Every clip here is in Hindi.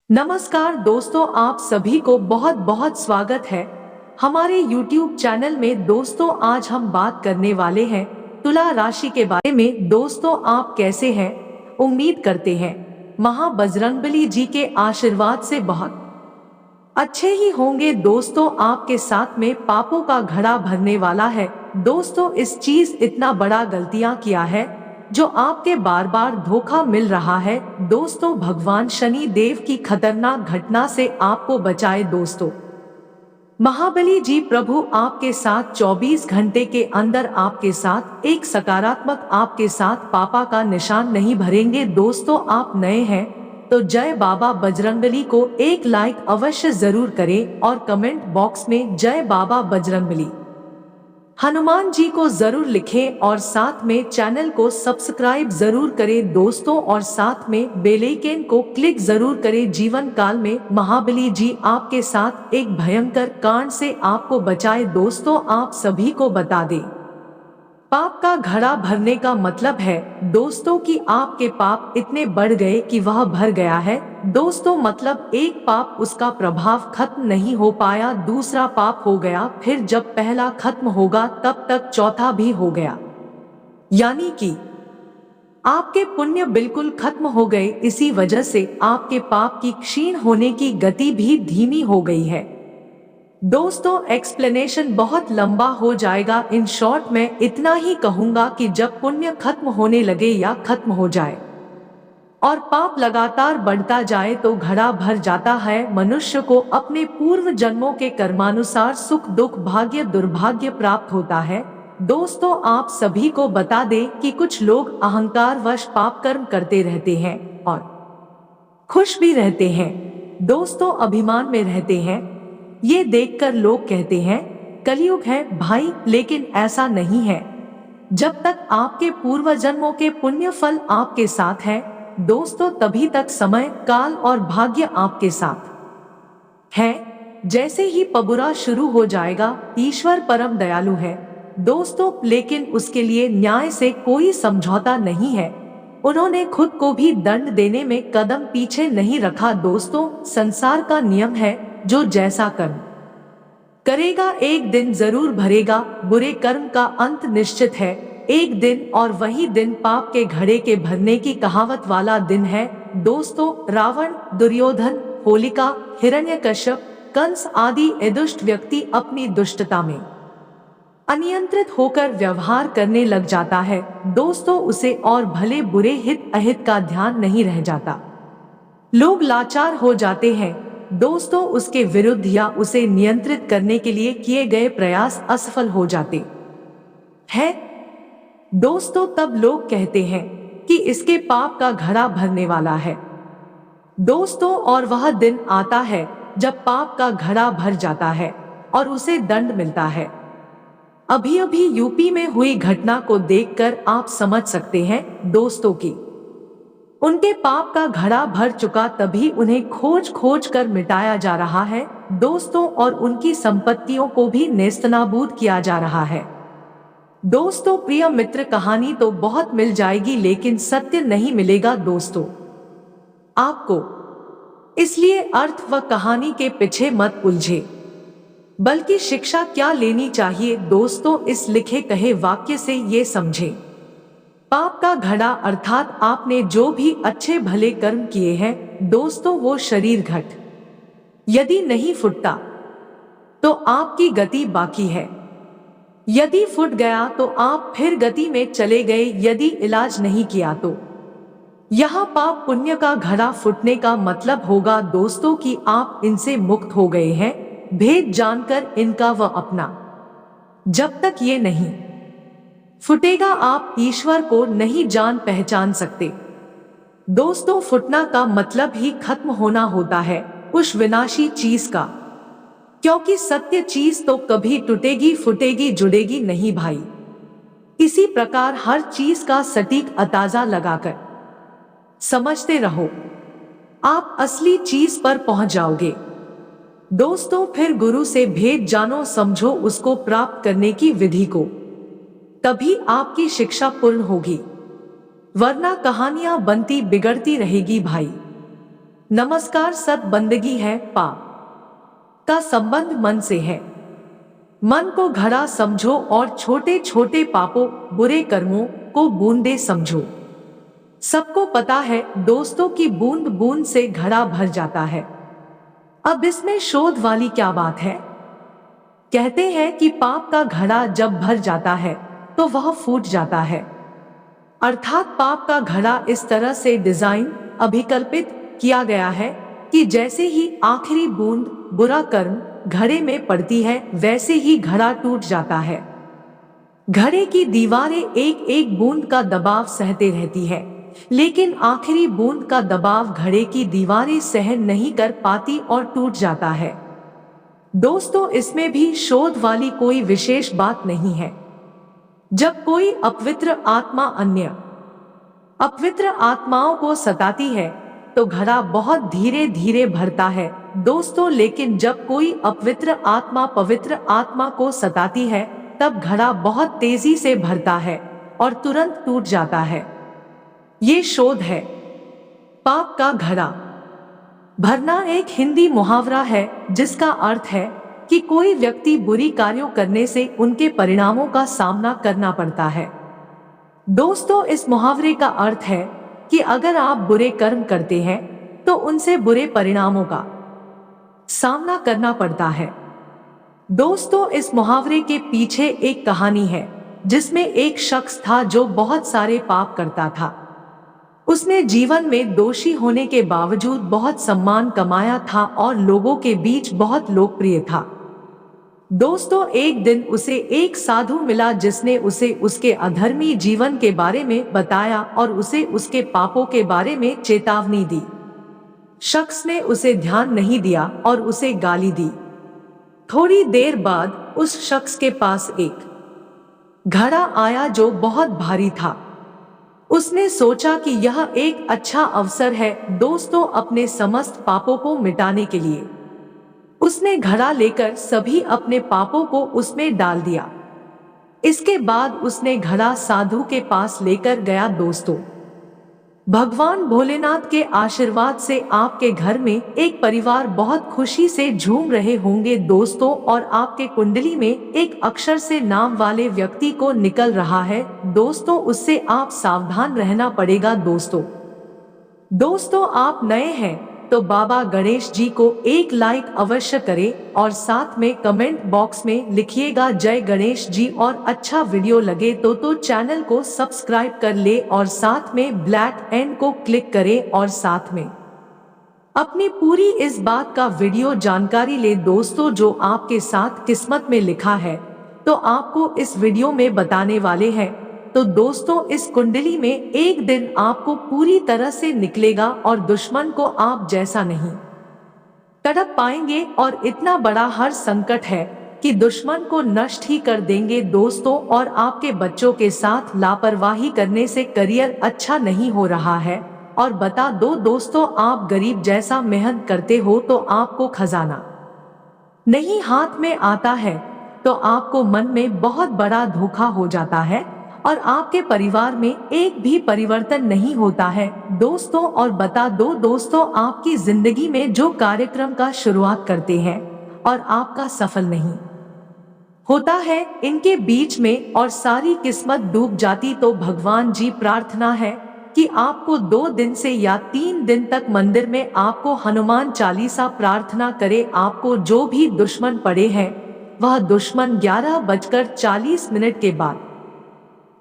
नमस्कार दोस्तों, आप सभी को बहुत बहुत स्वागत है हमारे YouTube चैनल में। दोस्तों, आज हम बात करने वाले हैं तुला राशि के बारे में। दोस्तों, आप कैसे हैं? उम्मीद करते हैं महा बजरंगबली जी के आशीर्वाद से बहुत अच्छे ही होंगे। दोस्तों, आपके साथ में पापों का घड़ा भरने वाला है। दोस्तों, इस चीज इतना बड़ा गलतियां किया है जो आपके बार बार धोखा मिल रहा है। दोस्तों, भगवान शनि देव की खतरनाक घटना से आपको बचाए। दोस्तों, महाबली जी प्रभु आपके साथ 24 घंटे के अंदर आपके साथ एक सकारात्मक आपके साथ पापा का निशान नहीं भरेंगे। दोस्तों, आप नए हैं तो जय बाबा बजरंगबली को एक लाइक अवश्य जरूर करें और कमेंट बॉक्स में जय बाबा बजरंगबली हनुमान जी को जरूर लिखें और साथ में चैनल को सब्सक्राइब जरूर करें। दोस्तों, और साथ में बेल आइकन को क्लिक जरूर करें। जीवन काल में महाबली जी आपके साथ एक भयंकर कांड से आपको बचाए। दोस्तों, आप सभी को बता दें, पाप का घड़ा भरने का मतलब है दोस्तों कि आपके पाप इतने बढ़ गए कि वह भर गया है। दोस्तों, मतलब एक पाप उसका प्रभाव खत्म नहीं हो पाया, दूसरा पाप हो गया, फिर जब पहला खत्म होगा तब तक चौथा भी हो गया। यानी कि आपके पुण्य बिल्कुल खत्म हो गए। इसी वजह से आपके पाप की क्षीण होने की गति भी धीमी हो गई है। दोस्तों, एक्सप्लेनेशन बहुत लंबा हो जाएगा। इन शॉर्ट में इतना ही कहूंगा कि जब पुण्य खत्म होने लगे या खत्म हो जाए और पाप लगातार बढ़ता जाए तो घड़ा भर जाता है। मनुष्य को अपने पूर्व जन्मों के कर्मानुसार सुख दुख भाग्य दुर्भाग्य प्राप्त होता है। दोस्तों, आप सभी को बता दें कि कुछ लोग अहंकार वश पाप कर्म करते रहते हैं और खुश भी रहते हैं। दोस्तों, अभिमान में रहते हैं। ये देखकर लोग कहते हैं कलयुग है भाई, लेकिन ऐसा नहीं है। जब तक आपके पूर्व जन्मों के पुण्य फल आपके साथ है दोस्तों, तभी तक समय काल और भाग्य आपके साथ है। जैसे ही पबुरा शुरू हो जाएगा, ईश्वर परम दयालु है दोस्तों, लेकिन उसके लिए न्याय से कोई समझौता नहीं है। उन्होंने खुद को भी दंड देने में कदम पीछे नहीं रखा। दोस्तों, संसार का नियम है, जो जैसा कर्म करेगा एक दिन जरूर भरेगा। बुरे कर्म का अंत निश्चित है एक दिन, और वही दिन पाप के घड़े के भरने की कहावत वाला दिन है। दोस्तों, रावण, दुर्योधन, होलिका, हिरण्यकश्यप, कंस आदि दुष्ट व्यक्ति अपनी दुष्टता में अनियंत्रित होकर व्यवहार करने लग जाता है दोस्तों, उसे और भले बुरे हित अहित का ध्यान नहीं रह जाता। लोग लाचार हो जाते हैं दोस्तों, उसके विरुद्ध या उसे नियंत्रित करने के लिए किए गए प्रयास असफल हो जाते हैं दोस्तों। तब लोग कहते हैं कि इसके पाप का घड़ा भरने वाला है दोस्तों, और वह दिन आता है जब पाप का घड़ा भर जाता है और उसे दंड मिलता है। अभी अभी यूपी में हुई घटना को देखकर आप समझ सकते हैं दोस्तों की उनके पाप का घड़ा भर चुका, तभी उन्हें खोज खोज कर मिटाया जा रहा है दोस्तों, और उनकी संपत्तियों को भी नेस्तनाबूद किया जा रहा है दोस्तों। प्रिय मित्र, कहानी तो बहुत मिल जाएगी लेकिन सत्य नहीं मिलेगा दोस्तों आपको, इसलिए अर्थ व कहानी के पीछे मत उलझे, बल्कि शिक्षा क्या लेनी चाहिए दोस्तों, इस लिखे कहे वाक्य से ये समझे। पाप का घड़ा अर्थात आपने जो भी अच्छे भले कर्म किए हैं दोस्तों, वो शरीर घट यदि नहीं फूटता तो आपकी गति बाकी है, यदि फूट गया तो आप फिर गति में चले गए, यदि इलाज नहीं किया तो। यहाँ पाप पुण्य का घड़ा फूटने का मतलब होगा दोस्तों कि आप इनसे मुक्त हो गए हैं, भेद जानकर इनका व अपना। जब तक ये नहीं फुटेगा आप ईश्वर को नहीं जान पहचान सकते दोस्तों। फुटना का मतलब ही खत्म होना होता है उस विनाशी चीज का, क्योंकि सत्य चीज तो कभी टूटेगी फुटेगी जुड़ेगी नहीं भाई। इसी प्रकार हर चीज का सटीक अंदाजा लगाकर समझते रहो, आप असली चीज पर पहुंच जाओगे दोस्तों। फिर गुरु से भेद जानो समझो उसको प्राप्त करने की विधि को, तभी आपकी शिक्षा पूर्ण होगी, वरना कहानियां बनती बिगड़ती रहेगी भाई। नमस्कार। सत बंदगी है, पाप का संबंध मन से है। मन को घड़ा समझो और छोटे छोटे पापों, बुरे कर्मों को बूंदे समझो। सबको पता है दोस्तों की बूंद बूंद से घड़ा भर जाता है। अब इसमें शोध वाली क्या बात है? कहते हैं कि पाप का घड़ा जब भर जाता है तो वह फूट जाता है। अर्थात पाप का घड़ा इस तरह से डिजाइन अभिकल्पित किया गया है कि जैसे ही आखिरी बूंद बुरा कर्म घड़े में पड़ती है वैसे ही घड़ा टूट जाता है। घड़े की दीवारें एक एक बूंद का दबाव सहते रहती है, लेकिन आखिरी बूंद का दबाव घड़े की दीवारें सहन नहीं कर पाती और टूट जाता है। दोस्तों, इसमें भी शोध वाली कोई विशेष बात नहीं है। जब कोई अपवित्र आत्मा अन्य अपवित्र आत्माओं को सताती है तो घड़ा बहुत धीरे धीरे भरता है दोस्तों, लेकिन जब कोई अपवित्र आत्मा पवित्र आत्मा को सताती है तब घड़ा बहुत तेजी से भरता है और तुरंत टूट जाता है। ये शोध है। पाप का घड़ा भरना एक हिंदी मुहावरा है जिसका अर्थ है कि कोई व्यक्ति बुरी कार्यों करने से उनके परिणामों का सामना करना पड़ता है। दोस्तों, इस मुहावरे का अर्थ है कि अगर आप बुरे कर्म करते हैं तो उनसे बुरे परिणामों का सामना करना पड़ता है। दोस्तों, इस मुहावरे के पीछे एक कहानी है जिसमें एक शख्स था जो बहुत सारे पाप करता था। उसने जीवन में दोषी होने के बावजूद बहुत सम्मान कमाया था और लोगों के बीच बहुत लोकप्रिय था। दोस्तों, एक दिन उसे एक साधु मिला जिसने उसे उसके अधर्मी जीवन के बारे में बताया और उसे उसके पापों के बारे में चेतावनी दी। शख्स ने उसे ध्यान नहीं दिया और उसे गाली दी। थोड़ी देर बाद उस शख्स के पास एक घड़ा आया जो बहुत भारी था। उसने सोचा कि यह एक अच्छा अवसर है दोस्तों अपने समस्त पापों को मिटाने के लिए। उसने घड़ा लेकर सभी अपने पापों को उसमें डाल दिया। इसके बाद उसने घड़ा साधु के पास लेकर गया। दोस्तों, भगवान भोलेनाथ के आशीर्वाद से आपके घर में एक परिवार बहुत खुशी से झूम रहे होंगे दोस्तों, और आपके कुंडली में एक अक्षर से नाम वाले व्यक्ति को निकल रहा है दोस्तों, उससे आप सावधान रहना पड़ेगा। दोस्तों, आप नए हैं तो बाबा गणेश जी को एक लाइक अवश्य करें और साथ में कमेंट बॉक्स में लिखिएगा जय गणेश जी, और अच्छा वीडियो लगे तो चैनल को सब्सक्राइब कर ले और साथ में ब्लैक एन को क्लिक करें और साथ में अपनी पूरी इस बात का वीडियो जानकारी ले दोस्तों। जो आपके साथ किस्मत में लिखा है तो आपको इस वीडियो में बताने वाले हैं। तो दोस्तों, इस कुंडली में एक दिन आपको पूरी तरह से निकलेगा और दुश्मन को आप जैसा नहीं तड़प पाएंगे, और इतना बड़ा हर संकट है कि दुश्मन को नष्ट ही कर देंगे दोस्तों। और आपके बच्चों के साथ लापरवाही करने से करियर अच्छा नहीं हो रहा है। और बता दो दोस्तों, आप गरीब जैसा मेहनत करते हो तो आपको खजाना नहीं हाथ में आता है तो आपको मन में बहुत बड़ा धोखा हो जाता है और आपके परिवार में एक भी परिवर्तन नहीं होता है दोस्तों। और बता दो दोस्तों, आपकी जिंदगी में जो कार्यक्रम का शुरुआत करते हैं और आपका सफल नहीं होता है, इनके बीच में और सारी किस्मत डूब जाती तो भगवान जी प्रार्थना है कि आपको 2 दिन से या 3 दिन तक मंदिर में आपको हनुमान चालीसा प्रार्थना करे। आपको जो भी दुश्मन पड़े हैं वह दुश्मन 11:40 के बाद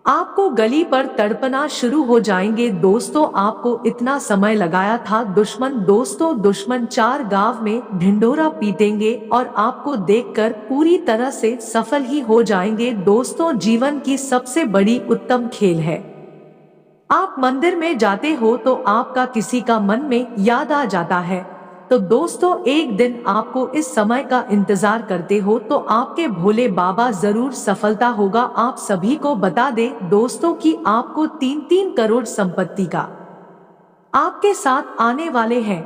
आपको गली पर तड़पना शुरू हो जाएंगे दोस्तों। आपको इतना समय लगाया था दुश्मन 4 गांव में ढिंढोरा पीटेंगे और आपको देखकर पूरी तरह से सफल ही हो जाएंगे दोस्तों। जीवन की सबसे बड़ी उत्तम खेल है, आप मंदिर में जाते हो तो आपका किसी का मन में याद आ जाता है। तो दोस्तों, एक दिन आपको इस समय का इंतजार करते हो तो आपके भोले बाबा जरूर सफलता होगा। आप सभी को बता दे दोस्तों कि आपको 3-3 करोड़ संपत्ति का आपके साथ आने वाले हैं,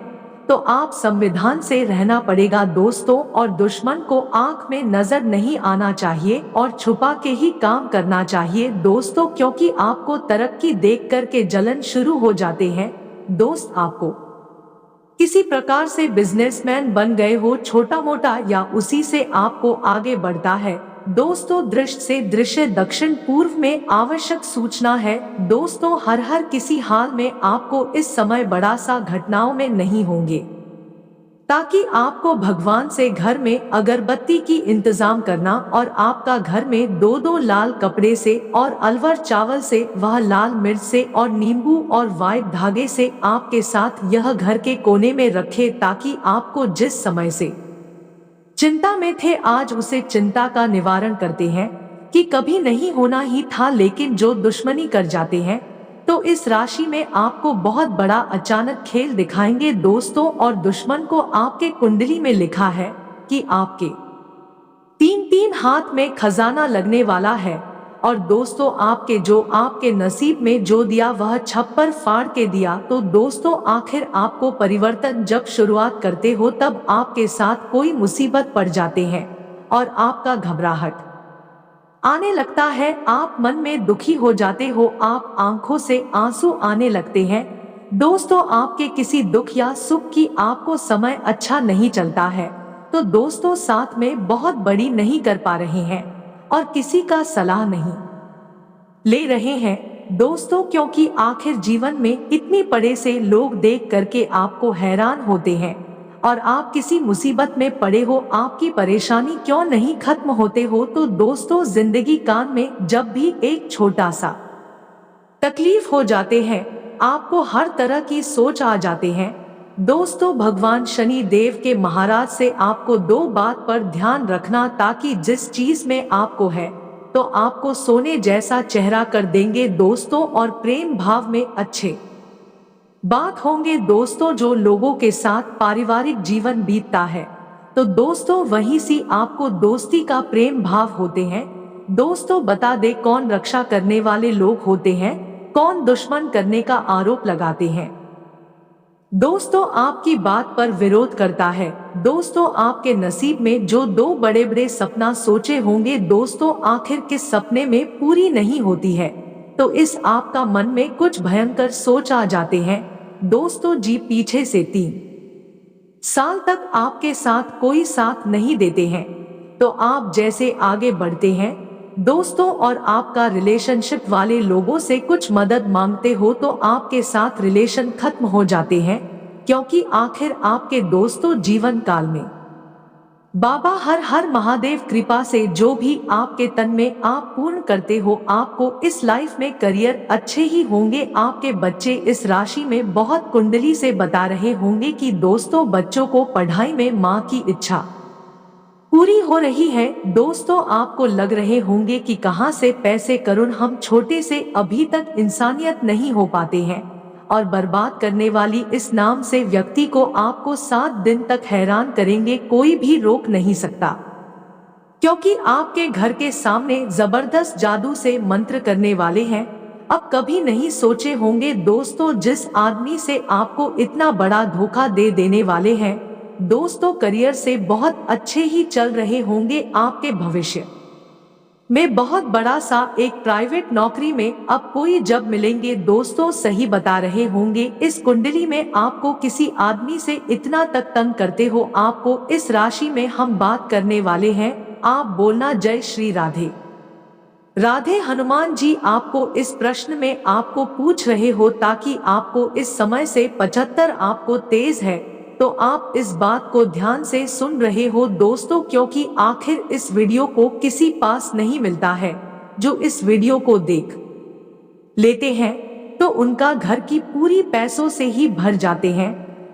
तो आप संविधान से रहना पड़ेगा दोस्तों। और दुश्मन को आंख में नजर नहीं आना चाहिए और छुपा के ही काम करना चाहिए दोस्तों, क्योंकि आपको तरक्की देख कर के जलन शुरू हो जाते हैं दोस्त। आपको किसी प्रकार से बिजनेसमैन बन गए हो, छोटा मोटा, या उसी से आपको आगे बढ़ता है। दोस्तों, दृष्टि से दृश्य दक्षिण पूर्व में आवश्यक सूचना है। दोस्तों, हर किसी हाल में आपको इस समय बड़ा सा घटनाओं में नहीं होंगे, ताकि आपको भगवान से घर में अगरबत्ती की इंतजाम करना और आपका घर में दो दो लाल कपड़े से और अलवर चावल से, वह लाल मिर्च से और नींबू और वाइट धागे से आपके साथ यह घर के कोने में रखे, ताकि आपको जिस समय से चिंता में थे आज उसे चिंता का निवारण करते हैं कि कभी नहीं होना ही था, लेकिन जो दुश्मनी कर जाते हैं तो इस राशि में आपको बहुत बड़ा अचानक खेल दिखाएंगे दोस्तों। और दुश्मन को आपके कुंडली में लिखा है कि आपके तीन तीन हाथ में खजाना लगने वाला है। और दोस्तों, आपके नसीब में जो दिया वह छप्पर फाड़ के दिया। तो दोस्तों, आखिर आपको परिवर्तन जब शुरुआत करते हो तब आपके साथ कोई मुसीबत पड़ जाते हैं और आपका घबराहट आने लगता है, आप मन में दुखी हो जाते हो, आप आंखों से आंसू आने लगते हैं। दोस्तों, आपके किसी दुख या सुख की आपको समय अच्छा नहीं चलता है। तो दोस्तों, साथ में बहुत बड़ी नहीं कर पा रहे हैं और किसी का सलाह नहीं ले रहे हैं दोस्तों, क्योंकि आखिर जीवन में इतनी पड़े से लोग देख करके आपको हैरान होते हैं और आप किसी मुसीबत में पड़े हो, आपकी परेशानी क्यों नहीं खत्म होते हो। तो दोस्तों, जिंदगी कान में जब भी एक छोटा सा तकलीफ हो जाते हैं, आपको हर तरह की सोच आ जाते हैं। दोस्तों, भगवान शनि देव के महाराज से आपको दो बात पर ध्यान रखना, ताकि जिस चीज में आपको है तो आपको सोने जैसा चेहरा कर देंगे दोस्तों, और प्रेम भाव में अच्छे बात होंगे दोस्तों। जो लोगों के साथ पारिवारिक जीवन बीतता है तो दोस्तों वहीं से आपको दोस्ती का प्रेम भाव होते हैं। दोस्तों, बता दे कौन रक्षा करने वाले लोग होते हैं, कौन दुश्मन करने का आरोप लगाते हैं। दोस्तों, आपकी बात पर विरोध करता है। दोस्तों, आपके नसीब में जो दो बड़े बड़े सपना सोचे होंगे दोस्तों, आखिर किस सपने में पूरी नहीं होती है, तो इस आपका मन में कुछ भयंकर सोच आ जाते हैं दोस्तों जी। पीछे से 3 साल तक आपके साथ कोई साथ नहीं देते हैं, तो आप जैसे आगे बढ़ते हैं दोस्तों और आपका रिलेशनशिप वाले लोगों से कुछ मदद मांगते हो तो आपके साथ रिलेशन खत्म हो जाते हैं, क्योंकि आखिर आपके दोस्तों जीवन काल में बाबा हर महादेव कृपा से जो भी आपके तन में आप पूर्ण करते हो, आपको इस लाइफ में करियर अच्छे ही होंगे। आपके बच्चे इस राशि में बहुत कुंडली से बता रहे होंगे कि दोस्तों बच्चों को पढ़ाई में माँ की इच्छा पूरी हो रही है। दोस्तों, आपको लग रहे होंगे कि कहां से पैसे करूं, हम छोटे से अभी तक इंसानियत नहीं हो पाते हैं, और बर्बाद करने वाली इस नाम से व्यक्ति को आपको 7 दिन तक हैरान करेंगे, कोई भी रोक नहीं सकता, क्योंकि आपके घर के सामने जबरदस्त जादू से मंत्र करने वाले हैं। अब कभी नहीं सोचे होंगे दोस्तों, जिस आदमी से आपको इतना बड़ा धोखा दे देने वाले हैं दोस्तों, करियर से बहुत अच्छे ही चल रहे होंगे, आपके भविष्य में बहुत बड़ा सा एक प्राइवेट नौकरी में अब कोई जब मिलेंगे दोस्तों, सही बता रहे होंगे। इस कुंडली में आपको किसी आदमी से इतना तक तंग करते हो, आपको इस राशि में हम बात करने वाले हैं। आप बोलना जय श्री राधे राधे। हनुमान जी आपको इस प्रश्न में आपको पूछ रहे हो, ताकि आपको इस समय से 75 आपको तेज है, तो आप इस बात को ध्यान से सुन रहे हो दोस्तों, क्योंकि आखिर इस वीडियो को किसी पास नहीं मिलता है। जो इस वीडियो को देख लेते हैं तो उनका घर की पूरी पैसों से ही भर जाते हैं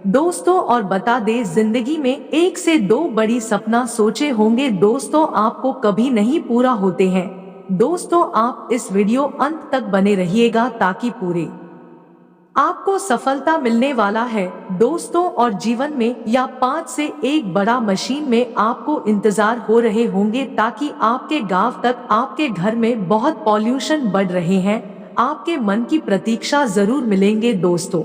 दोस्तों। और बता दे, जिंदगी में 1 से 2 बड़ी सपना सोचे होंगे दोस्तों, आपको कभी नहीं पूरा होते हैं दोस्तों। आप इस वीडियो अंत तक बने रहिएगा, ताकि पूरे आपको सफलता मिलने वाला है दोस्तों। और जीवन में या 5 से 1 बड़ा मशीन में आपको इंतजार हो रहे होंगे, ताकि आपके गांव तक, आपके घर में बहुत पॉल्यूशन बढ़ रहे हैं, आपके मन की प्रतीक्षा जरूर मिलेंगे दोस्तों।